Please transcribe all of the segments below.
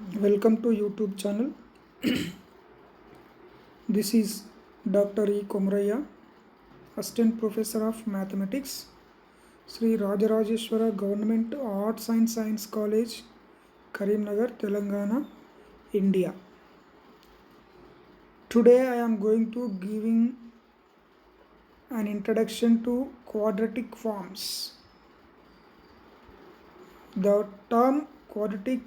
Welcome to YouTube channel. This is Dr. E. Komraya, Assistant Professor of Mathematics, Sri Rajarajeshwara Government Arts and Science College, Karimnagar, Telangana, India. Today I am going to giving an introduction to quadratic forms. The term quadratic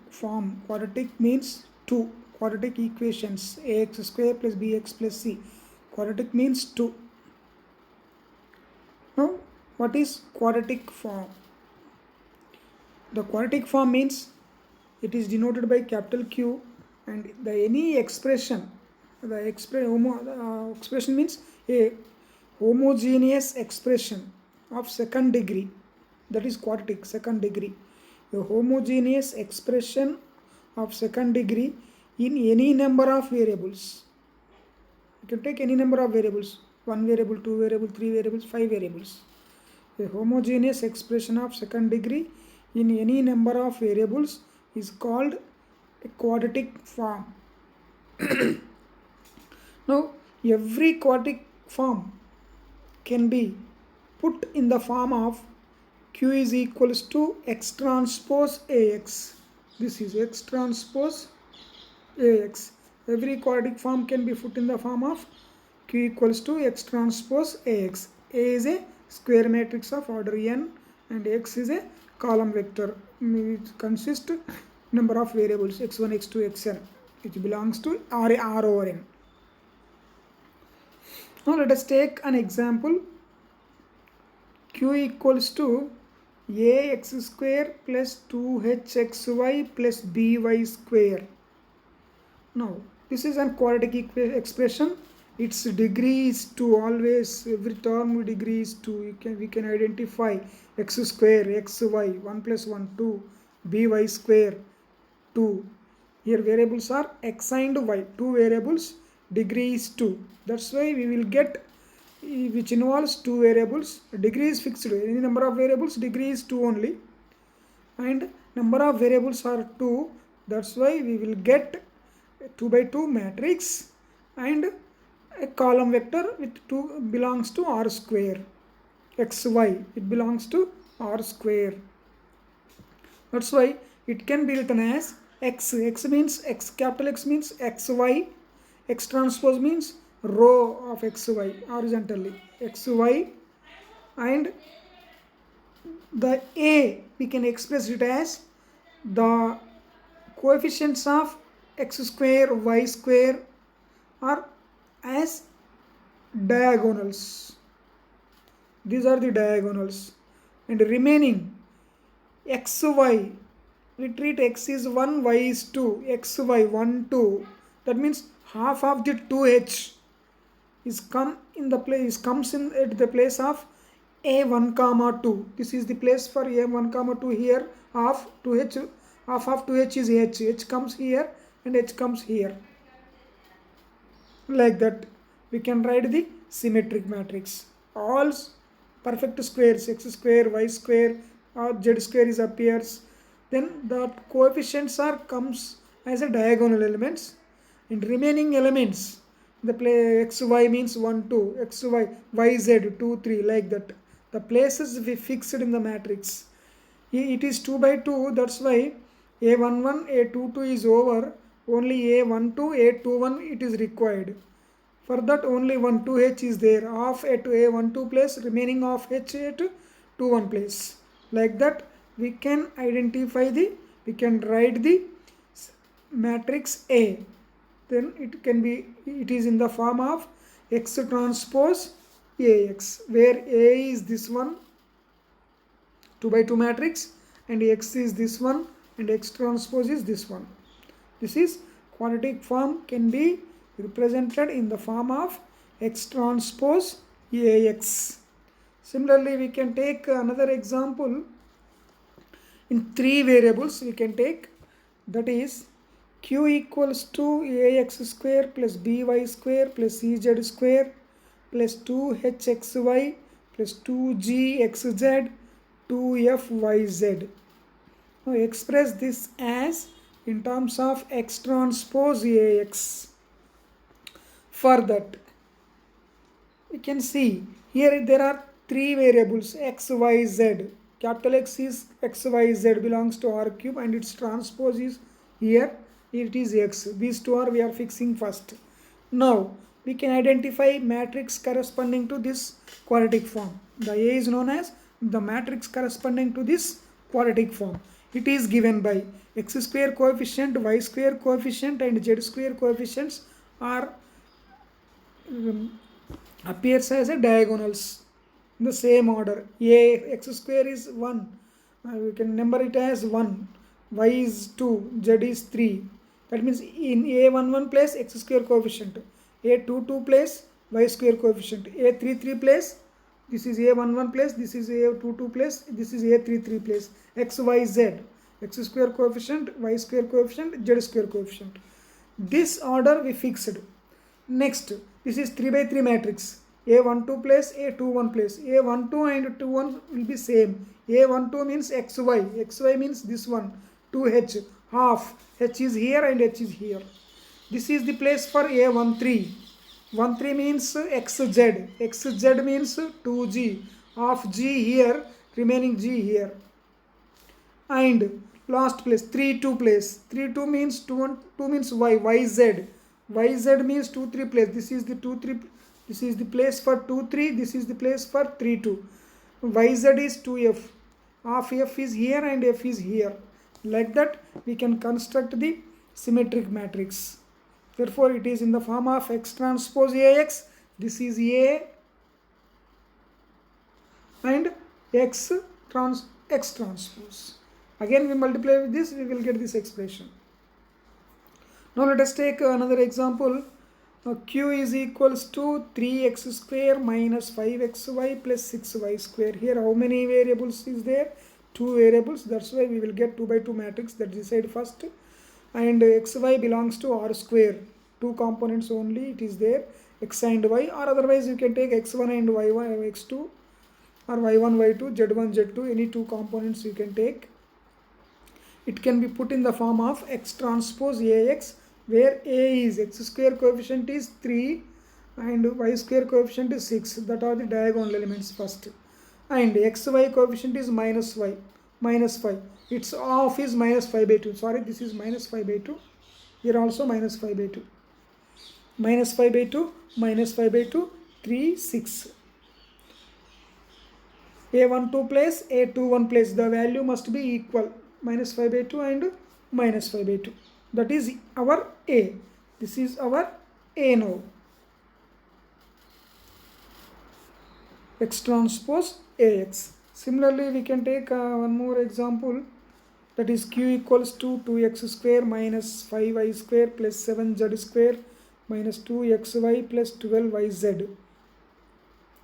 means two quadratic equations ax square plus bx plus c. Quadratic means two. Now, what is quadratic form? The quadratic form means it is denoted by capital Q, and the any expression, expression means a homogeneous expression of second degree, that is quadratic second degree. A homogeneous expression of second degree in any number of variables. You can take any number of variables, 1 variable, 2 variables, 3 variables, 5 variables. A homogeneous expression of second degree in any number of variables is called a quadratic form. Now, every quadratic form can be put in the form of Q is equals to X transpose AX. This is X transpose AX. Every quadratic form can be put in the form of Q equals to X transpose AX. A is a square matrix of order n and X is a column vector which consists number of variables x1, x2, xn, which belongs to R over n. Now let us take an example. Q equals to ax square plus 2hxy plus by square. Now this is a quadratic expression. Its degree is 2. Always every term degree is 2. We can identify x square, xy, 1 plus 1, 2, by square, 2. Here variables are x and y, two variables, degree is 2. That's why we will get which involves two variables. Degree is fixed. Any number of variables, degree is 2 only, and number of variables are 2. That's why we will get 2 by 2 matrix and a column vector with 2 belongs to R square. xy, it belongs to R square. That's why it can be written as x. X means x, capital X means xy. X transpose means row of xy horizontally, xy, and the a we can express it as the coefficients of x square, y square are as diagonals. These are the diagonals, and remaining xy, we treat x is 1, y is 2, xy 1, 2. That means half of the 2h is comes in at the place of a1 comma 2. This is the place for a1 comma 2 here. Half of 2h is h comes here and h comes here. Like that we can write the symmetric matrix. All perfect squares, x square, y square or z square is appears. Then the coefficients are comes as a diagonal elements, and remaining elements the xy means 1, 2, xy, yz 2, 3, like that. The places we fixed in the matrix. It is 2 by 2. That's why a11, a22 is over. Only a12, a21 it is required. For that only 1, 2h is there. Half at a12 place, remaining of h at 21 place. Like that we can write the matrix A. Then it is in the form of x transpose AX, where A is this one, 2 by 2 matrix, and x is this one, and x transpose is this one. This is quadratic form can be represented in the form of x transpose AX. Similarly, we can take another example in 3 variables. We can take, that is q equals to ax square plus by square plus cz square plus 2hxy plus 2gxz 2fyz. Now express this as in terms of X transpose AX. For that, we can see here there are three variables X, Y, Z. Capital X is X, Y, Z belongs to R cube and its transpose is here. It is X. These two are we are fixing first. Now we can identify matrix corresponding to this quadratic form. The A is known as the matrix corresponding to this quadratic form. It is given by x square coefficient, y square coefficient and z square coefficients are appears as a diagonals in the same order. A x square is 1. We can number it as 1. Y is 2. Z is 3. That means in A11 place x square coefficient. A22 place y square coefficient. A33 place this is A11 place. This is A22 place. This is A33 place. X, Y, Z. X square coefficient, y square coefficient, z square coefficient. This order we fixed. Next, this is 3 by 3 matrix. A12 place, A21 place. A12 and 21 will be same. A12 means xy. Xy means this one. 2h. Half. H is here and h is here. This is the place for A13. 13 means xz. Xz means 2g. Half g here, remaining g here. And last place 3 2 place. 3 2 means 2 means y. Yz. Yz means 2 3 place. This is the 2 3. This is the place for 2 3. This is the place for 3 2. Yz is 2f. Half f is here and f is here. Like that we can construct the symmetric matrix. Therefore it is in the form of x transpose Ax. This is A and x transpose. Again we multiply with this, we will get this expression. Now let us take another example. Q is equals to 3x square minus 5xy plus 6y square. Here how many variables is there? 2 variables. That's why we will get 2 by 2 matrix. That decide first. And xy belongs to R square. 2 components only it is there. X and y, or otherwise you can take x1 and y1, x2 or y1, y2, z1, z2. Any 2 components you can take. It can be put in the form of x transpose Ax, where A is x square coefficient is 3 and y square coefficient is 6. That are the diagonal elements first. And xy coefficient is minus y, minus 5. Its half is minus 5 by 2. Sorry, this is minus 5 by 2. Here also minus 5 by 2. Minus 5 by 2, minus 5 by 2, 3, 6. A12 place, A21 place. The value must be equal. Minus 5 by 2 and minus 5 by 2. That is our A. This is our A now. X transpose Ax. Similarly, we can take one more example. That is Q equals to 2x square minus 5y square plus 7z square minus 2xy plus 12yz.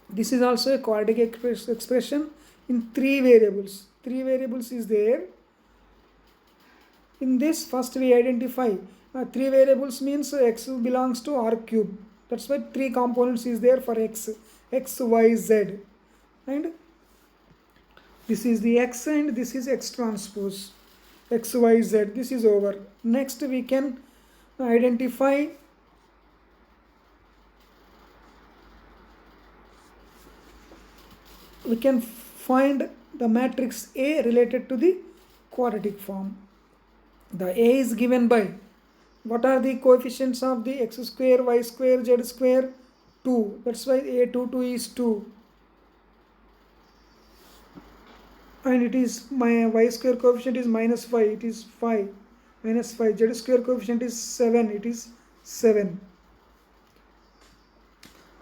This is also a quadratic expression in 3 variables. 3 variables is there. In this, first we identify 3 variables means x belongs to R cube. That's why 3 components is there for x, y, z. And this is the x and this is x transpose. X, y, z. This is over. Next we can identify we can find the matrix A related to the quadratic form. The A is given by, what are the coefficients of the x square, y square, z square? 2. That's why A22 is 2. And it is my y square coefficient is minus 5. It is 5. Minus 5. Z square coefficient is 7. It is 7.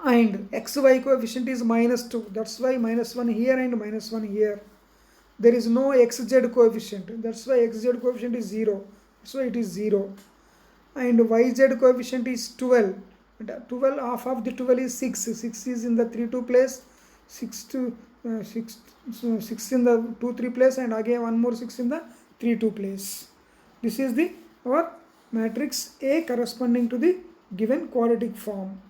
And xy coefficient is minus 2. That's why minus 1 here and minus 1 here. There is no xz coefficient. That's why xz coefficient is 0. That's why it is 0. And yz coefficient is 12. And 12, half of the 12 is 6. 6 is in the 3 2 place. 6 in the 2 3 place, and again one more 6 in the 3 2 place. This is the our matrix A corresponding to the given quadratic form.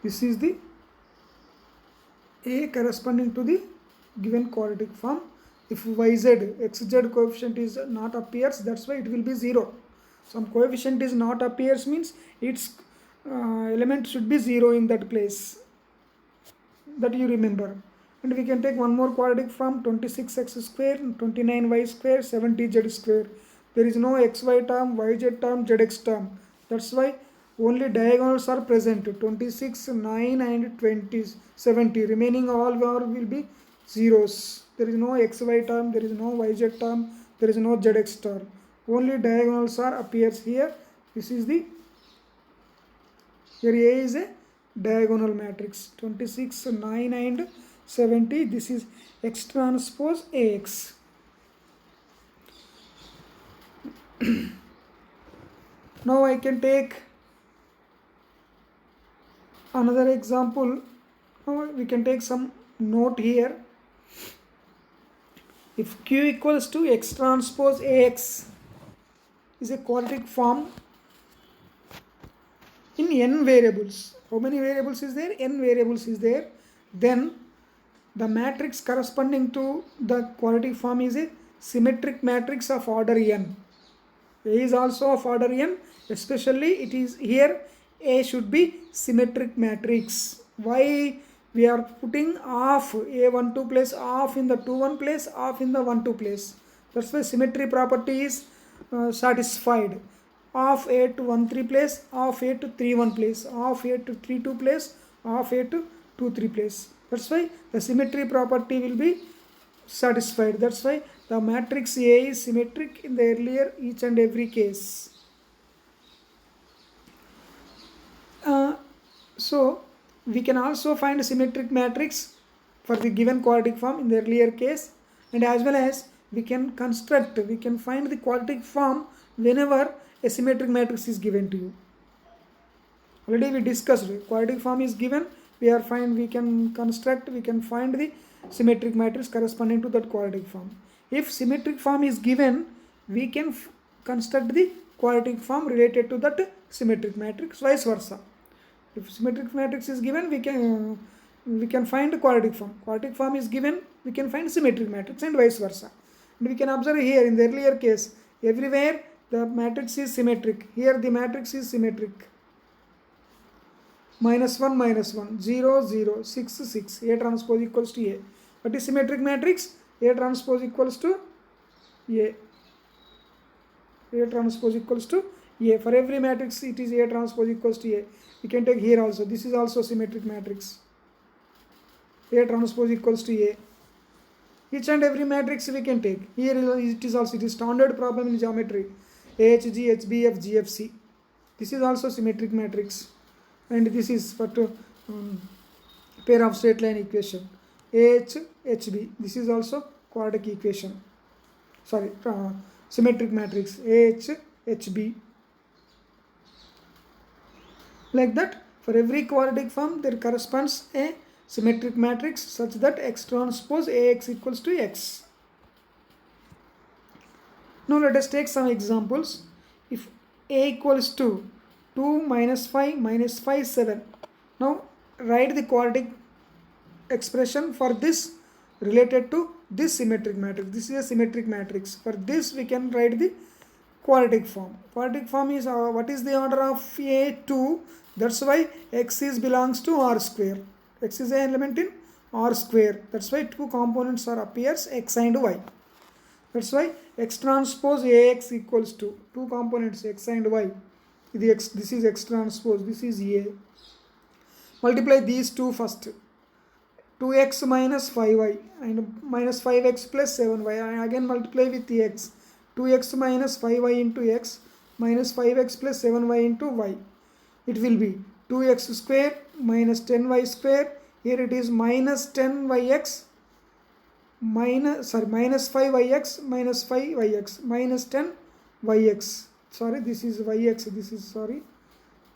This is the A corresponding to the given quadratic form. If yz, xz coefficient is not appears, that's why it will be 0. Some coefficient is not appears means its element should be 0 in that place. That you remember. And we can take one more quadratic form, 26x square, 29y square, 70z square. There is no xy term, yz term, zx term. That's why only diagonals are present, 26, 9 and 20, 70. Remaining all will be zeros. There is no xy term, there is no yz term, there is no zx term. Only diagonals are appears here. This is the, here A is a diagonal matrix, 26, 9 and 70. This is X transpose AX. Now I can take another example. Now we can take some note here. If Q equals to X transpose AX is a quadratic form in n variables. How many variables is there? N variables is there. Then the matrix corresponding to the quadratic form is a symmetric matrix of order n. A is also of order n, especially it is here A should be symmetric matrix. Why we are putting half A12 place, half in the 2-1 place, half in the 1-2 place. That's why symmetry property is satisfied. Half A to 1-3 place, half A to 3-1 place, half A to 3-2 place, half A to 2-3 place. That's why the symmetry property will be satisfied. That's why the matrix A is symmetric in the earlier each and every case. So we can also find a symmetric matrix for the given quadratic form in the earlier case, and as well as we can find the quadratic form whenever a symmetric matrix is given to you. Already we discussed quadratic form is given, we can find the symmetric matrix corresponding to that quadratic form. If symmetric form is given, we can construct the quadratic form related to that symmetric matrix, vice versa. If symmetric matrix is given, we can find the quadratic form. Quadratic form is given, we can find symmetric matrix, and vice versa. And we can observe here in the earlier case, everywhere the matrix is symmetric. Here the matrix is symmetric. -1, -1, 0, 0, 6, 6. A transpose equals to A. What is symmetric matrix? A transpose equals to A. A transpose equals to A. For every matrix, it is A transpose equals to A. We can take here also. This is also symmetric matrix. A transpose equals to A. Each and every matrix we can take. Here it is also, it is standard problem in geometry. AHG, HBF, GFC. This is also symmetric matrix. And this is for pair of straight line equation. AH, HB. This is also quadratic equation. Sorry, symmetric matrix. AH, HB. Like that, for every quadratic form, there corresponds a symmetric matrix such that X transpose AX equals to X. Now let us take some examples. If A equals to 2 minus 5 minus 5, 7. Now write the quadratic expression for this related to this symmetric matrix. This is a symmetric matrix. For this we can write the quadratic form. Quadratic form is what is the order of A2? That's why X belongs to R square. X is an element in R square. That's why two components are appears X and Y. That's why X transpose AX equals to two components X and Y. This is X transpose, this is A. Multiply these two first. 2x minus 5y and minus 5x plus 7y. And again multiply with X. 2x minus 5y into X minus 5x plus 7y into Y. It will be 2x square minus 10y square. Here it is minus 10yx minus 5yx minus 5yx minus 10yx. Sorry, this is yx.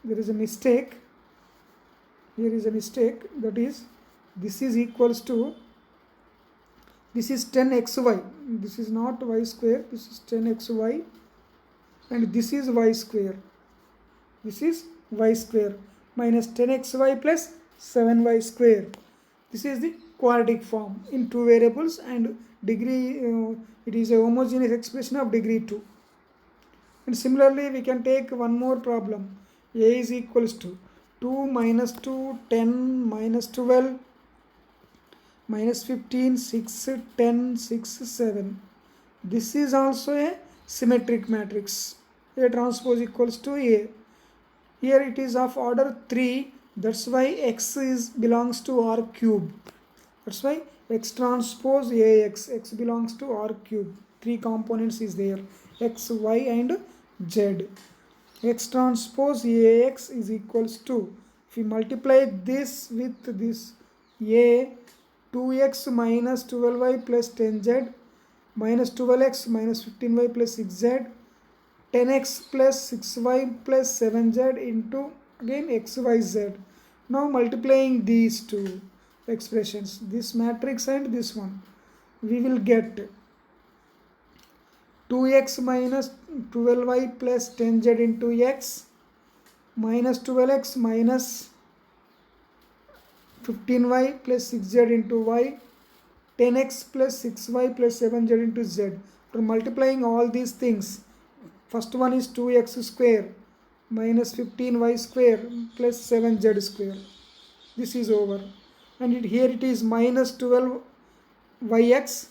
There is a mistake. Here is a mistake. That is, this is equals to, this is 10xy. This is not y square. This is 10xy. And this is y square. This is y square minus 10xy plus 7y square. This is the quadratic form in two variables, and degree it is a homogeneous expression of degree 2. And similarly we can take one more problem. A is equals to 2 minus 2 10 minus 12 minus 15 6 10 6 7. This is also a symmetric matrix. A transpose equals to A. Here it is of order 3, that's why x is belongs to R cube. That's why x transpose AX, x belongs to R cube. 3 components is there, x, y and z. X transpose AX is equals to, if we multiply this with this A, 2x minus 12y plus 10z minus 12x minus 15y plus 6z, 10x plus 6y plus 7z into again xyz. Now multiplying these two expressions, this matrix and this one, we will get 2x minus 12y plus 10z into x minus 12x minus 15y plus 6z into y, 10x plus 6y plus 7z into z. For multiplying all these things, first one is 2x square minus 15y square plus 7z square. This is over. And here it is minus 12yx.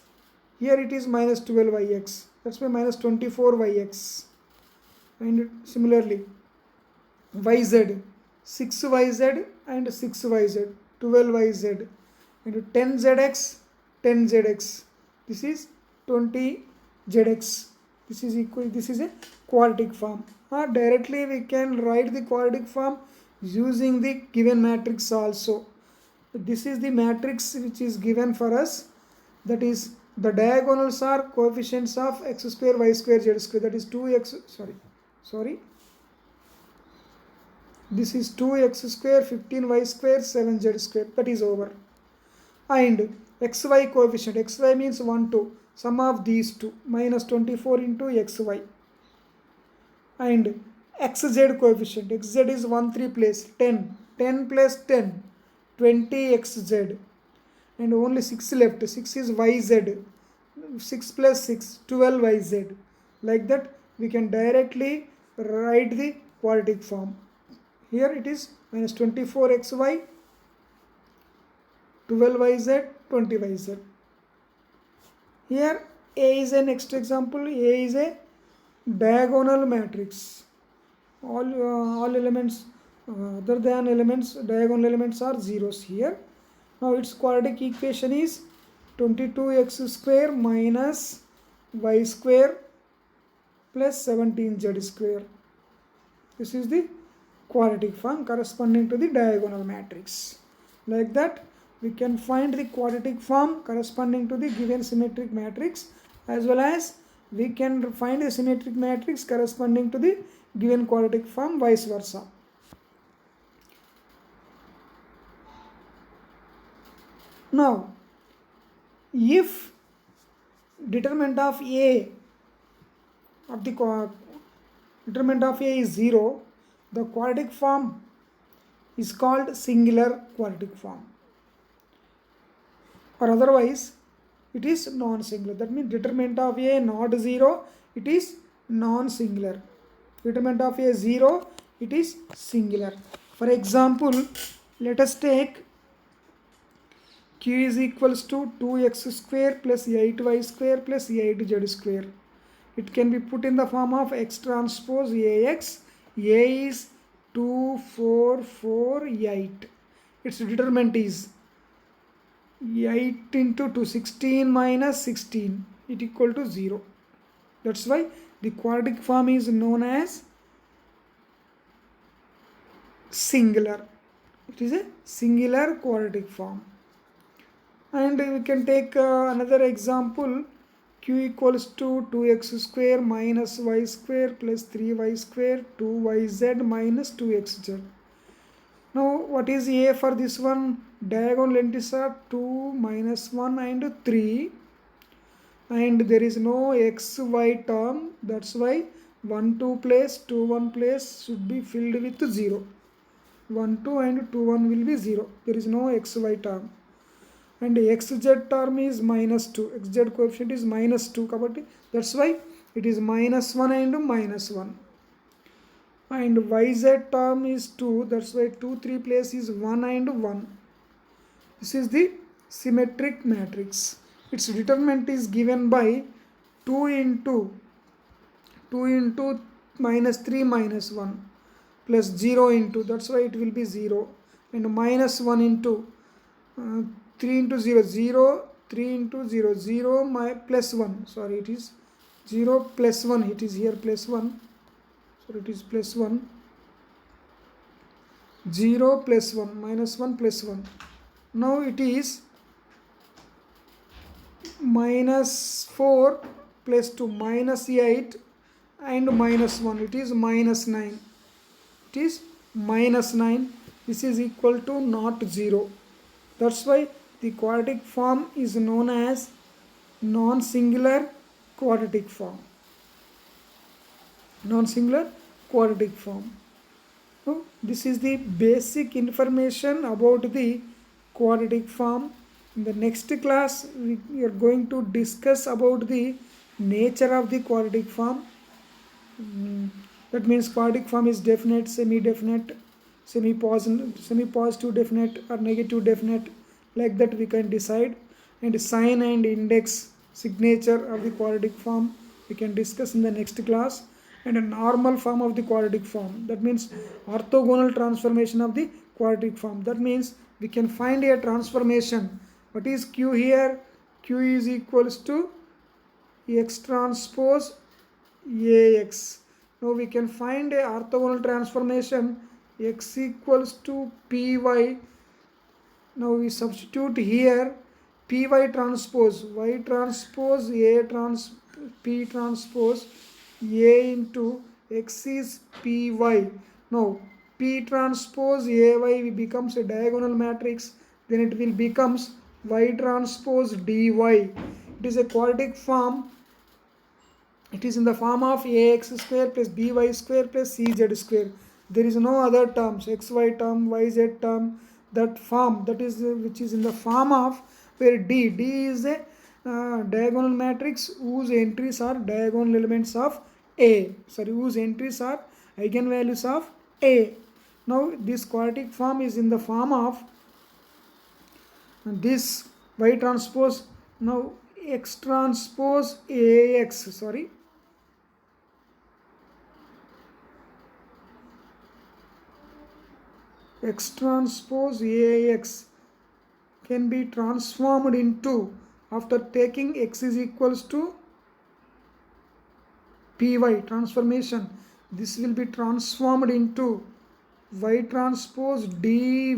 Here it is minus 12yx. That's why minus 24yx. And similarly, yz, 6yz and 6yz, 12yz. And 10zx, 10zx. This is 20zx. This is equal. This is a quadratic form. Or directly we can write the quadratic form using the given matrix also. This is the matrix which is given for us. That is, the diagonals are coefficients of x square, y square, z square. That is 2x. Sorry. This is 2x square, 15y square, 7z square. That is over. And xy coefficient. Xy means 1, 2. Sum of these two. Minus 24 into xy. And xz coefficient. Xz is 1, 3 place. 10. 10 plus 10. 20xz. And only 6 left. 6 is yz. 6 plus 6. 12yz. Like that we can directly write the quadratic form. Here it is minus 24xy, 12yz, 20yz. Here A is a next example. A is a diagonal matrix. All elements other than elements, diagonal elements are zeros here. Now its quadratic equation is 22x square minus y square plus 17z square. This is the quadratic form corresponding to the diagonal matrix. Like that we can find the quadratic form corresponding to the given symmetric matrix, as well as we can find the symmetric matrix corresponding to the given quadratic form, vice versa. Now if determinant of A is 0, the quadratic form is called singular quadratic form, or otherwise it is non-singular. That means determinant of A not 0, it is non-singular. Determinant of A 0, it is singular. For example, let us take Q is equals to 2x square plus 8y square plus 8z square. It can be put in the form of x transpose AX. A is 2, 4, 4, 8. Its determinant is 8 into 2, 16 minus 16. It equal to 0. That's why the quadratic form is known as singular. It is a singular quadratic form. And we can take another example. Q equals to 2x square minus y square plus 3y square 2yz minus 2xz. Now what is A for this one? Diagonal entries are 2, minus 1 and 3. And there is no xy term. That's why 1, 2 place, 2, 1 place should be filled with 0. 1, 2 and 2, 1 will be 0. There is no xy term. and xz term is minus 2, xz coefficient is minus 2 kabatti that's why it is minus 1 and minus 1, and yz term is 2, that's why 2 3 place is 1 and 1. This is the symmetric matrix. Its determinant is given by 2 into minus 3 minus 1 plus 0 into, that's why it will be 0, and minus 1 into 3 into 0 0, 3 into 0 0 plus 1, sorry it is 0 plus 1, it is here plus 1, so it is plus 1, 0 plus 1 minus 1 plus 1. Now it is minus 4 plus 2 minus 8 and minus 1, it is minus 9, it is minus 9. This is equal to not 0. That's why the quadratic form is known as non-singular quadratic form. Non-singular quadratic form. So this is the basic information about the quadratic form. In the next class we are going to discuss about the nature of the quadratic form. That means quadratic form is definite, semi-definite, semi-positive definite or negative definite, like that we can decide. And sign and index signature of the quadratic form we can discuss in the next class. And a normal form of the quadratic form, that means orthogonal transformation of the quadratic form. That means we can find a transformation. What is Q here? Q is equals to X transpose AX. Now we can find a orthogonal transformation X equals to PY. Now we substitute here PY transpose Y transpose A P transpose A into X is PY. Now P transpose AY becomes a diagonal matrix, then it will becomes Y transpose DY. It is a quadratic form. It is in the form of ax square plus by square plus cz square. There is no other terms, xy term, yz term, that form, that is which is in the form of where D is a diagonal matrix whose entries are diagonal elements of A. Whose entries are eigenvalues of A. Now this quadratic form is in the form of this y transpose, now x transpose ax, x transpose ax can be transformed into, after taking x is equals to py transformation, this will be transformed into y transpose dy.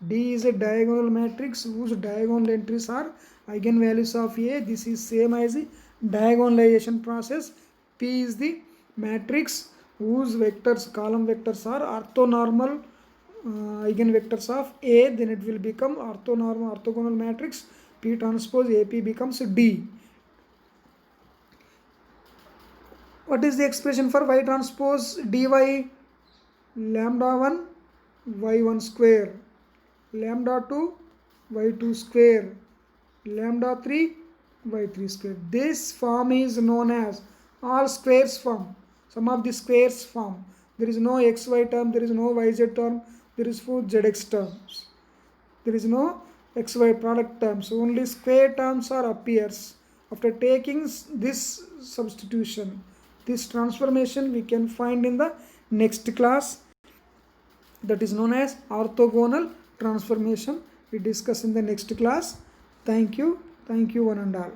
D is a diagonal matrix whose diagonal entries are eigenvalues of A. This is same as the diagonalization process. P is the matrix whose vectors, column vectors are orthonormal eigenvectors of A. Then it will become orthogonal matrix. P transpose AP becomes D. What is the expression for y transpose dy? Lambda 1 y1 square, lambda 2 y2 square, lambda 3 y3 square. This form is known as all squares form, sum of the squares form. There is no xy term, there is no yz term, there is 4 zx terms, there is no xy product terms, only square terms are appears. After taking this substitution, this transformation we can find in the next class, that is known as orthogonal transformation. We discuss in the next class. Thank you one and all.